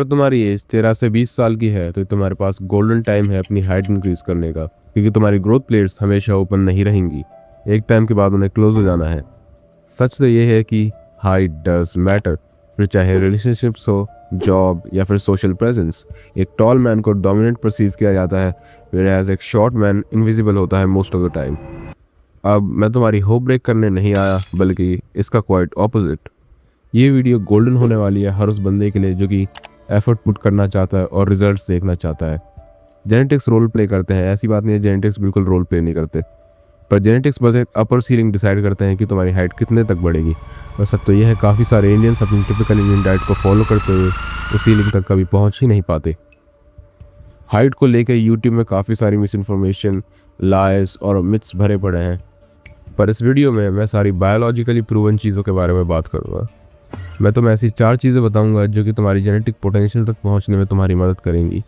अगर तुम्हारी एज 13 से 20 साल की है तो तुम्हारे पास गोल्डन टाइम है अपनी हाइट इंक्रीज करने का, क्योंकि तुम्हारी ग्रोथ प्लेट्स हमेशा ओपन नहीं रहेंगी। एक टाइम के बाद उन्हें क्लोज हो जाना है। सच तो ये है कि हाइट डज मैटर, फिर चाहे रिलेशनशिप्स हो, जॉब या फिर सोशल प्रेजेंस। एक टॉल मैन को डोमिनेंट परसीव किया जाता है, फिर एज एक शॉर्ट मैन इनविजिबल होता है मोस्ट ऑफ द टाइम। अब मैं तुम्हारी होप ब्रेक करने नहीं आया, बल्कि इसका क्वाइट ऑपोजिट। ये वीडियो गोल्डन होने वाली है हर उस बंदे के लिए जो कि एफर्ट पुट करना चाहता है और रिजल्ट्स देखना चाहता है। जेनेटिक्स रोल प्ले करते हैं, ऐसी बात नहीं है जेनेटिक्स बिल्कुल रोल प्ले नहीं करते, पर जेनेटिक्स बस एक अपर सीलिंग डिसाइड करते हैं कि तुम्हारी हाइट कितने तक बढ़ेगी। और सच तो यह है, काफ़ी सारे इंडियंस अपनी टिपिकल इंडियन डाइट को फॉलो करते हुए उस सीलिंग तक कभी पहुंच ही नहीं पाते। हाइट को लेकर यूट्यूब में काफ़ी सारी मिस इन्फॉर्मेशन, लाइज और मिथ्स भरे पड़े हैं, पर इस वीडियो में मैं सारी बायोलॉजिकली प्रूवन चीज़ों के बारे में बात करूँगा। मैं तुम्हें ऐसी 4 चीज़ें बताऊंगा जो कि तुम्हारी जेनेटिक पोटेंशियल तक पहुंचने में तुम्हारी मदद करेंगी।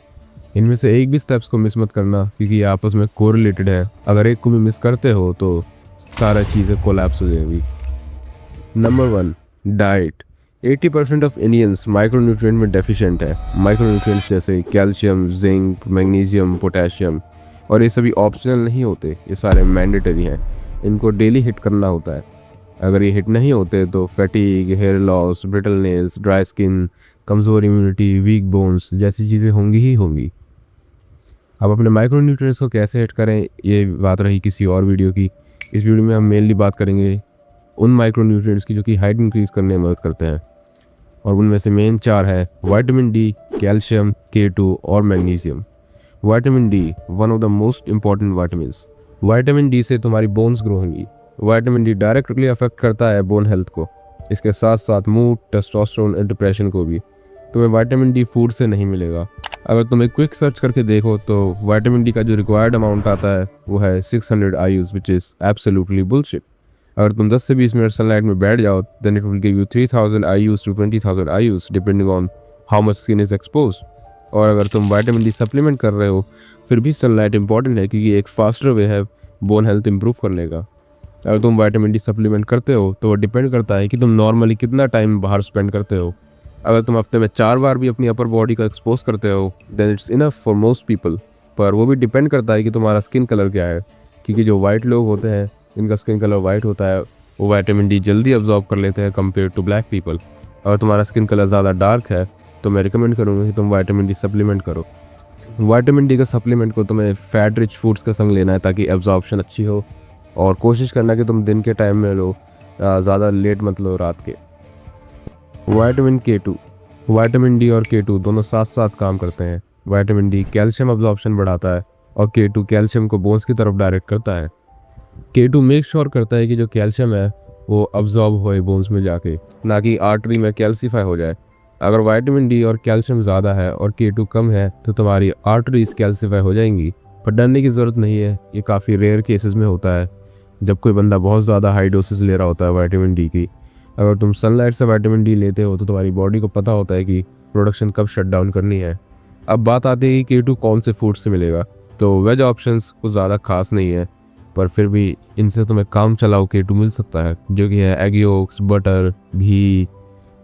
इनमें से एक भी स्टेप्स को मिस मत करना, क्योंकि ये आपस में कोरिलेटेड है। अगर एक को भी मिस करते हो तो सारा चीज़ें कोलैप्स हो जाएंगी। Number 1, diet. 80% of Indians micronutrient में डेफिशिएंट है। माइक्रोन्यूट्रिएंट्स जैसे कैल्शियम, जिंक, मैग्नीशियम, पोटेशियम, और ये सभी ऑप्शनल नहीं होते, ये सारे मैंडेटरी हैं। इनको डेली हिट करना होता है। अगर ये हिट नहीं होते तो fatigue, hair loss, brittle nails, dry skin, कमज़ोर इम्यूनिटी, वीक बोन्स जैसी चीज़ें होंगी ही होंगी। अब अपने माइक्रोन्यूट्रिएंट्स को कैसे हिट करें, ये बात रही किसी और वीडियो की। इस वीडियो में हम मेनली बात करेंगे उन माइक्रोन्यूट्रिएंट्स की जो कि हाइट इंक्रीज करने में मदद करते हैं, और उनमें से मेन 4 है विटामिन डी, कैल्शियम, K2 और magnesium. Vitamin D one of the most important vitamins. Vitamin D से तुम्हारी बोन्स ग्रो होंगी। विटामिन डी डायरेक्टली अफेक्ट करता है बोन हेल्थ को, इसके साथ साथ मूड, टेस्टोस्टेरोन और डिप्रेशन को भी। तुम्हें विटामिन डी फूड से नहीं मिलेगा। अगर तुम एक क्विक सर्च करके देखो तो विटामिन डी का जो रिक्वायर्ड अमाउंट आता है वो है 600 IUs, which is absolutely bullshit. अगर तुम 10 से 20 मिनट सनलाइट में बैठ जाओ then it will give you 3000 IUs to 20,000 IUs depending on how much skin is expose. और अगर तुम विटामिन डी सप्लीमेंट कर रहे हो, फिर भी सनलाइट इंपॉर्टेंट है, क्योंकि एक फास्टर वे है बोन हेल्थ इंप्रूव करने का। अगर तुम विटामिन डी सप्लीमेंट करते हो तो वो डिपेंड करता है कि तुम नॉर्मली कितना टाइम बाहर स्पेंड करते हो। अगर तुम हफ्ते में 4 बार भी अपनी अपर बॉडी को एक्सपोज करते हो then it's enough for most people. पर वो भी डिपेंड करता है कि तुम्हारा स्किन कलर क्या है, क्योंकि जो वाइट लोग होते हैं इनका स्किन कलर वाइट होता है, वो विटामिन डी जल्दी अब्जॉर्ब कर लेते हैं कंपेयर टू ब्लैक पीपल। अगर तुम्हारा स्किन कलर ज़्यादा डार्क है तो मैं रिकमेंड करूँगा कि तुम विटामिन डी सप्लीमेंट करो। विटामिन डी का सप्लीमेंट को तुम्हें फैट रिच फूड्स का संग लेना है ताकि एब्जॉर्प्शन अच्छी हो, और कोशिश करना कि तुम दिन के टाइम में लो, ज़्यादा लेट मत लो रात के। Vitamin K2। विटामिन डी और K2 दोनों साथ साथ काम करते हैं। विटामिन डी कैल्शियम अब्जॉर्प्शन बढ़ाता है और K2 कैल्शियम को बोन्स की तरफ डायरेक्ट करता है। K2 मेक श्योर करता है कि जो कैल्शियम है वो अब्जॉर्ब होए बोन्स में जाके, ना कि आर्टरी में कैल्सीफाई हो जाए। अगर विटामिन डी और कैल्शियम ज़्यादा है और K2 कम है तो तुम्हारी आर्टरीज कैल्सीफाई हो जाएंगी। पर डरने की ज़रूरत नहीं है, ये काफ़ी रेयर केसेस में होता है जब कोई बंदा बहुत ज़्यादा हाई डोसेस ले रहा होता है विटामिन डी की। अगर तुम सनलाइट से विटामिन डी लेते हो तो तुम्हारी बॉडी को पता होता है कि प्रोडक्शन कब शट डाउन करनी है। अब बात आती है कि K2 कौन से फूड से मिलेगा, तो वेज ऑप्शंस कुछ ज़्यादा खास नहीं है, पर फिर भी इनसे तुम्हें काम चलाओ K2 मिल सकता है, जो कि है एग योक्स, बटर, घी,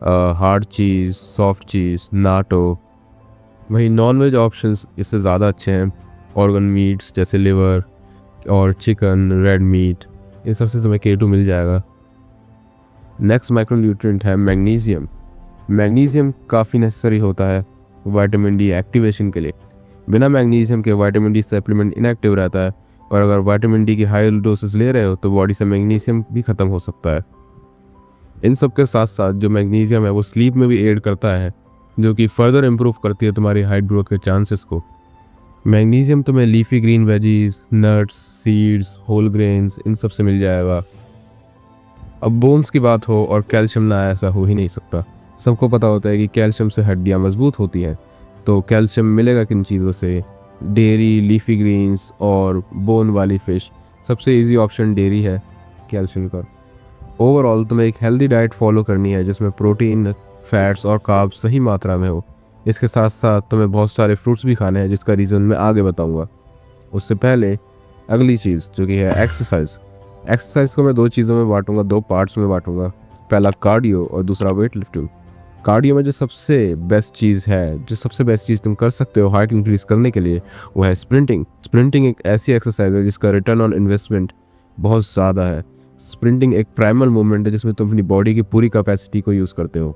हार्ड चीज़, सॉफ्ट चीज़, नाटो। वहीं नॉन वेज ऑप्शंस इससे ज़्यादा अच्छे हैं। ऑर्गन मीट्स जैसे लिवर और चिकन, रेड मीट, इन सब से तुम्हें K2 मिल जाएगा। नेक्स्ट माइक्रोन्यूट्रिएंट है मैग्नीशियम। मैग्नीशियम काफ़ी नेसेसरी होता है विटामिन डी एक्टिवेशन के लिए। बिना मैग्नीशियम के विटामिन डी सप्लीमेंट इनएक्टिव रहता है, और अगर विटामिन डी की हाई डोसेस ले रहे हो तो बॉडी से मैग्नीशियम भी ख़त्म हो सकता है। इन सब के साथ साथ जो मैग्नीशियम है वो स्लीप में भी एड करता है, जो कि फर्दर इम्प्रूव करती है तुम्हारी हाइट ग्रोथ के चांसेस को। मैग्नीशियम तुम्हें leafy green veggies, nuts, seeds, whole grains, इन सब से मिल जाएगा। अब बोन्स की बात हो और कैल्शियम ना, ऐसा हो ही नहीं सकता। सबको पता होता है कि कैल्शियम से हड्डियाँ मजबूत होती हैं, तो कैल्शियम मिलेगा किन चीज़ों से? डेयरी, लीफी ग्रीन्स और बोन वाली फ़िश। सबसे इजी ऑप्शन डेयरी है कैल्शियम का। ओवरऑल तुम्हें एक हेल्दी डाइट फॉलो करनी है जिसमें प्रोटीन, फैट्स और कार्ब्स सही मात्रा में हो। इसके साथ साथ तुम्हें बहुत सारे फ्रूट्स भी खाने हैं, जिसका रीज़न मैं आगे बताऊँगा। उससे पहले अगली चीज़ जो कि है एक्सरसाइज। एक्सरसाइज को मैं 2 चीज़ों में बांटूंगा, 2 पार्ट्स में बांटूंगा। पहला कार्डियो और दूसरा वेट लिफ्टिंग। कार्डियो में जो सबसे बेस्ट चीज़ तुम कर सकते हो हाइट इंक्रीज करने के लिए, वो है स्प्रिंटिंग। स्प्रिंटिंग एक ऐसी एक्सरसाइज है जिसका रिटर्न ऑन इन्वेस्टमेंट बहुत ज़्यादा है। स्प्रिंटिंग एक प्राइमल मूवमेंट है जिसमें तुम अपनी बॉडी की पूरी कैपेसिटी को यूज़ करते हो।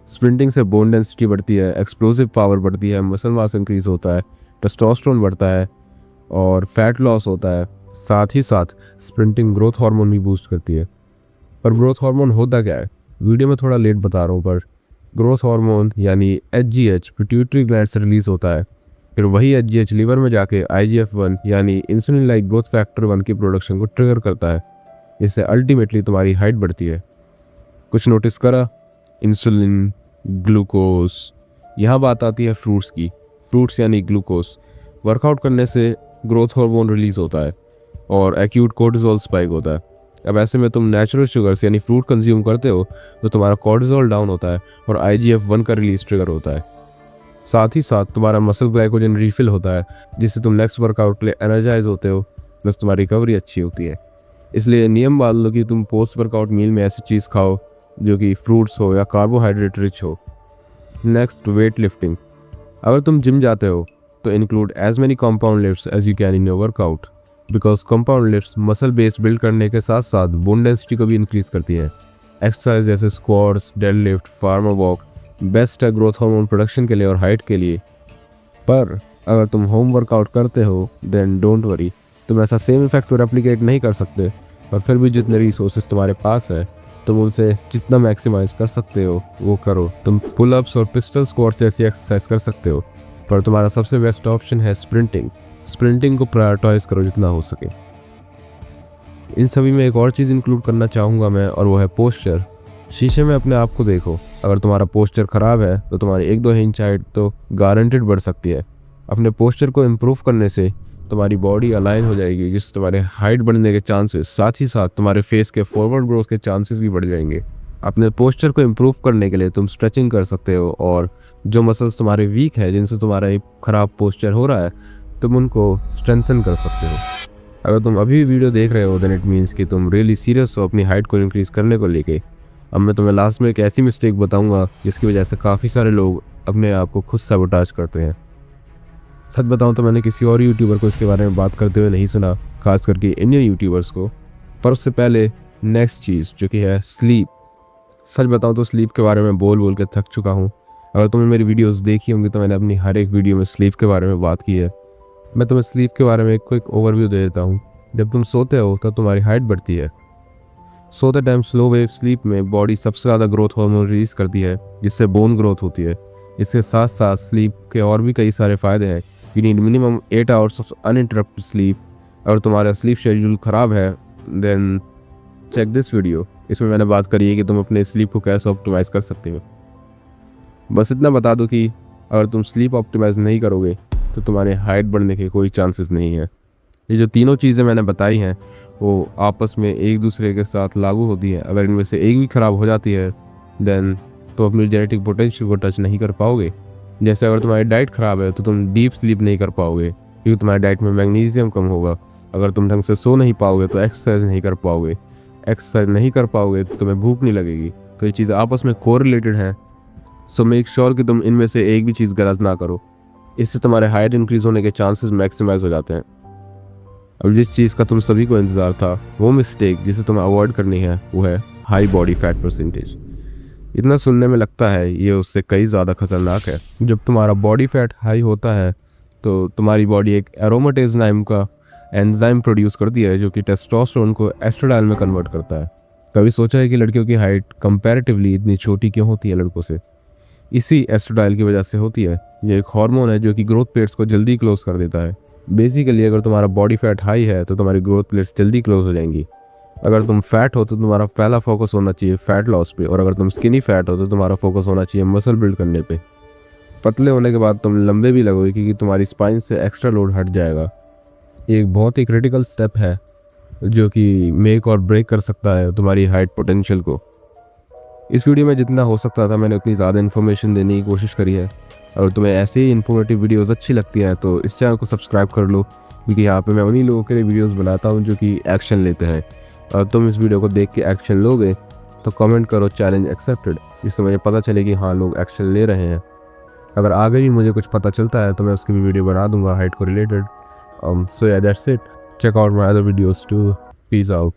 स्प्रिंटिंग से बोन डेंसिटी बढ़ती है, एक्सप्लोसिव पावर बढ़ती है, मसल मास इंक्रीज होता है, टेस्टोस्टेरोन बढ़ता है और फैट लॉस होता है। साथ ही साथ स्प्रिंटिंग ग्रोथ हार्मोन भी बूस्ट करती है। पर ग्रोथ हार्मोन होता क्या है, वीडियो में थोड़ा लेट बता रहा हूँ, पर ग्रोथ हार्मोन यानी HGH पिट्यूटरी ग्लैंड से रिलीज होता है। फिर वही HGH लीवर में जाके IGF-1 यानी इंसुलिन लाइक ग्रोथ फैक्टर 1 की प्रोडक्शन को ट्रिगर करता है। इससे अल्टीमेटली तुम्हारी हाइट बढ़ती है। कुछ नोटिस करा? इंसुलिन, ग्लूकोज, यहाँ बात आती है फ्रूट्स की। फ्रूट्स यानी ग्लूकोज। वर्कआउट करने से ग्रोथ हार्मोन रिलीज होता है और एक्यूट कोर्टिसोल स्पाइक होता है। अब ऐसे में तुम नेचुरल शुगर्स यानी फ्रूट कंज्यूम करते हो तो तुम्हारा कोर्टिसोल डाउन होता है और IGF-1 का रिलीज ट्रिगर होता है। साथ ही साथ तुम्हारा मसल ग्लाइकोजन रिफिल होता है जिससे तुम नेक्स्ट वर्कआउट के लिए एनर्जाइज होते हो, प्लस तुम्हारी रिकवरी अच्छी होती है। इसलिए नियम मान लो कि तुम पोस्ट वर्कआउट मील में ऐसी चीज़ खाओ जो कि फ्रूट्स हो या कार्बोहाइड्रेट रिच हो। Next, weight lifting. अगर तुम जिम जाते हो तो include as many compound lifts as you can in your workout, because compound lifts muscle base build करने के साथ साथ बोन डेंसिटी को भी इंक्रीज करती है। एक्सरसाइज जैसे squats, deadlift, farmer walk best है ग्रोथ हार्मोन प्रोडक्शन के लिए और हाइट के लिए। पर अगर तुम होम वर्कआउट करते हो देन डोंट वरी, तुम ऐसा सेम इफेक्ट रेप्लिकेट नहीं कर सकते, पर फिर भी जितने रिसोर्सेज तुम्हारे पास है तुम उनसे जितना मैक्सिमाइज कर सकते हो वो करो। तुम पुल अप्स और पिस्टल स्क्वाट्स जैसी एक्सरसाइज कर सकते हो, पर तुम्हारा सबसे बेस्ट ऑप्शन है स्प्रिंटिंग। स्प्रिंटिंग को प्रायोरिटाइज करो जितना हो सके। इन सभी में एक और चीज़ इंक्लूड करना चाहूँगा मैं, और वो है पोस्चर। शीशे में अपने आप को देखो, अगर तुम्हारा पोस्चर ख़राब है तो तुम्हारी 1-2 इंच हाइट तो गारंटेड बढ़ सकती है। अपने पोस्चर को इम्प्रूव करने से तुम्हारी बॉडी अलाइन हो जाएगी, जिससे तुम्हारे हाइट बढ़ने के चांसेस, साथ ही साथ तुम्हारे फेस के फॉरवर्ड ग्रोथ के चांसेस भी बढ़ जाएंगे। अपने पोस्चर को इम्प्रूव करने के लिए तुम स्ट्रेचिंग कर सकते हो, और जो मसल्स तुम्हारे वीक है जिनसे तुम्हारा एक ख़राब पोस्चर हो रहा है तुम उनको स्ट्रेंथन कर सकते हो। अगर तुम अभी भी वीडियो देख रहे हो देन इट मीन्स कि तुम रियली सीरियस हो अपनी हाइट को इंक्रीज़ करने को लेके। अब मैं तुम्हें लास्ट में एक ऐसी मिस्टेक बताऊंगा जिसकी वजह से काफ़ी सारे लोग अपने आप को खुद सैबोटाज करते हैं। सच बताऊं तो मैंने किसी और यूट्यूबर को इसके बारे में बात करते हुए नहीं सुना, खास करके इंडियन यूट्यूबर्स को। पर उससे पहले नेक्स्ट चीज़ जो कि है स्लीप। सच बताऊं तो स्लीप के बारे में बोल बोल के थक चुका हूं। अगर तुमने मेरी वीडियोस देखी होंगी तो मैंने अपनी हर एक वीडियो में स्लीप के बारे में बात की है। मैं तुम्हें स्लीप के बारे में एक क्विक ओवरव्यू दे देता हूँ। जब तुम सोते हो तब तुम्हारी हाइट बढ़ती है। सोते टाइम स्लो वेव स्लीप में बॉडी सबसे ज़्यादा ग्रोथ हार्मोन रिलीज करती है, जिससे बोन ग्रोथ होती है। इसके साथ साथ स्लीप के और भी कई सारे फ़ायदे हैं। You need minimum 8 hours of uninterrupted sleep. अगर तुम्हारा स्लीप शेड्यूल ख़राब है देन चेक दिस वीडियो। इसमें मैंने बात करी है कि तुम अपने स्लीप को कैसे ऑप्टिमाइज़ कर सकते हो। बस इतना बता दो कि अगर तुम स्लीप ऑप्टिमाइज़ नहीं करोगे तो तुम्हारे हाइट बढ़ने के कोई चांसेस नहीं है। ये जो तीनों चीज़ें मैंने बताई हैं वो आपस में एक दूसरे के साथ लागू होती हैं। अगर इनमें से एक भी ख़राब हो जाती है देन तो अपनी जेनेटिक पोटेंशियल को टच नहीं कर पाओगे। जैसे अगर तुम्हारी डाइट ख़राब है तो तुम डीप स्लीप नहीं कर पाओगे, क्योंकि तुम्हारी डाइट में मैग्नीशियम कम होगा। अगर तुम ढंग से सो नहीं पाओगे तो एक्सरसाइज नहीं कर पाओगे। एक्सरसाइज नहीं कर पाओगे तो तुम्हें भूख नहीं लगेगी। तो ये चीज़ें आपस में कोरिलेटेड हैं। सो मेक श्योर कि तुम इनमें से एक भी चीज़ गलत ना करो। इससे तुम्हारे हाइट इंक्रीज़ होने के चांसेस मैक्सिमाइज हो जाते हैं। अब जिस चीज़ का तुम सभी को इंतज़ार था, वो मिस्टेक जिसे तुम्हें अवॉइड करनी है वो है हाई बॉडी फैट परसेंटेज। इतना सुनने में लगता है ये उससे कई ज़्यादा खतरनाक है। जब तुम्हारा बॉडी फैट हाई होता है तो तुम्हारी बॉडी एक एरोमेटेज नाम का एंजाइम प्रोड्यूस करती है जो कि टेस्टोस्टेरोन को एस्ट्राडायल में कन्वर्ट करता है। कभी सोचा है कि लड़कियों की हाइट कंपैरेटिवली इतनी छोटी क्यों होती है लड़कों से? इसी एस्ट्राडायल की वजह से होती है। ये एक हार्मोन है जो कि ग्रोथ प्लेट्स को जल्दी क्लोज कर देता है। बेसिकली अगर तुम्हारा बॉडी फैट हाई है तो तुम्हारी ग्रोथ प्लेट्स जल्दी क्लोज हो जाएंगी। अगर तुम फैट हो तो तुम्हारा पहला फोकस होना चाहिए फैट लॉस पे, और अगर तुम स्किनी फैट हो तो तुम्हारा फोकस होना चाहिए मसल बिल्ड करने पे। पतले होने के बाद तुम लंबे भी लगोगे क्योंकि तुम्हारी स्पाइन से एक्स्ट्रा लोड हट जाएगा। ये एक बहुत ही क्रिटिकल स्टेप है जो कि मेक और ब्रेक कर सकता है तुम्हारी हाइट पोटेंशियल को। इस वीडियो में जितना हो सकता था मैंने उतनी ज़्यादा इन्फॉर्मेशन देने की कोशिश करी है। अगर तुम्हें ऐसी ही इन्फॉर्मेटिव वीडियोस अच्छी लगती हैं तो इस चैनल को सब्सक्राइब कर लो, क्योंकि यहाँ पे मैं उन्हीं लोगों के लिए वीडियोस बनाता हूँ जो कि एक्शन लेते हैं। और तुम इस वीडियो को देख के एक्शन लोगे तो कमेंट करो चैलेंज एक्सेप्टेड, जिससे मुझे पता चले कि हाँ लोग एक्शन ले रहे हैं। अगर आगे भी मुझे कुछ पता चलता है तो मैं उसकी भी वीडियो बना दूंगा हाइड को रिलेटेड। सो या that's it, check out my other videos too, peace out.